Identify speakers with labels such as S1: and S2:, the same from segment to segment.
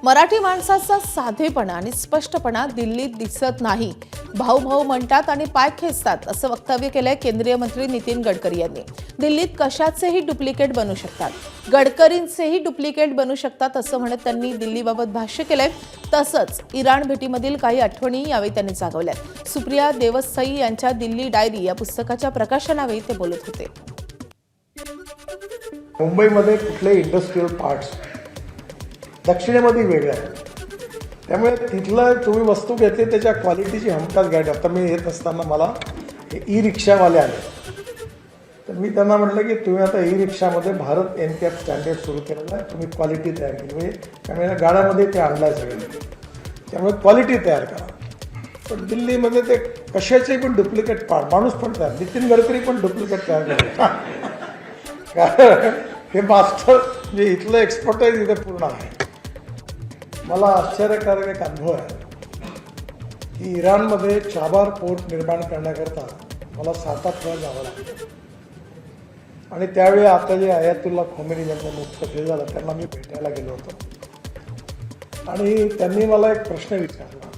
S1: मराठी माणसाचा साधेपणा आणि स्पष्टपणा दिल्लीत दिसत नाही. भाऊ भाऊ म्हणतात आणि पाय खेचतात असं वक्तव्य केलंय केंद्रीय मंत्री नितीन गडकरी यांनी. दिल्लीत कशाचेही डुप्लिकेट बनू शकतात, गडकरींचेही डुप्लिकेट बनू शकतात असं म्हणत त्यांनी दिल्लीबाबत भाष्य केलंय. तसंच इराण भेटीमधील काही आठवणी यावेळी त्यांनी जागवल्यात. सुप्रिया देवसई यांच्या दिल्ली डायरी या पुस्तकाच्या प्रकाशनावेळी ते बोलत होते.
S2: मुंबईमध्ये कुठले इंडस्ट्रियल पार्ट्स दक्षिणेमध्ये वेगळे आहेत, त्यामुळे तिथलं तुम्ही वस्तू घेतली त्याच्या क्वालिटीची हमखास गाईड. आता मी येत असताना मला ई रिक्षावाले आले, तर मी त्यांना म्हटलं की तुम्ही आता ई रिक्षामध्ये भारत NCAP स्टँडर्ड सुरू केलेला आहे, तुम्ही क्वालिटी तयार केली म्हणजे त्यामुळे गाड्यामध्ये ते आणलं आहे सगळं, त्यामुळे क्वालिटी तयार करा. पण दिल्लीमध्ये ते कशाचेही पण डुप्लिकेट पार्ट माणूस पण तयार, नितीन गडकरी पण डुप्लिकेट तयार करतात. कारण हे मास्टर म्हणजे इथलं एक्सपर्टाईज इथे पूर्ण आहे. मला आश्चर्यकारक एक अनुभव आहे की इराणमध्ये चाबार पोर्ट निर्माण करण्याकरता मला 7-8 वेळा जावं लागलं. आणि त्यावेळी आता जे आयातुल्ला खोमेनी ज्यांचा मुक्त झाला त्यांना मी भेटायला गेलो होतो आणि त्यांनी मला एक प्रश्न विचारला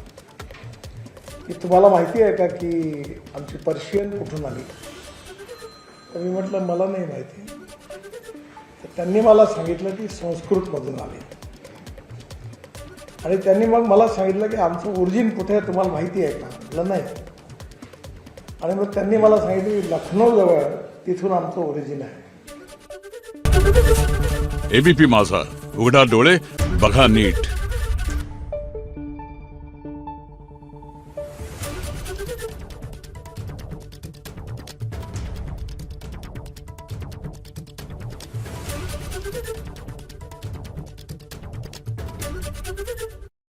S2: की तुम्हाला माहिती आहे का की आमची पर्शियन कुठून आली. तर मी म्हटलं मला नाही माहिती. तर त्यांनी मला सांगितलं की संस्कृतमधून आली. आणि त्यांनी मग मला सांगितलं की आमचं ओरिजिन कुठे आहे तुम्हाला माहिती आहे का. म्हटलं नाही. आणि मग त्यांनी मला सांगितलं की लखनौजवळ तिथून आमचं ओरिजिन आहे.
S3: ABP माझा, उघडा डोळे बघा नीट.
S4: Thank you.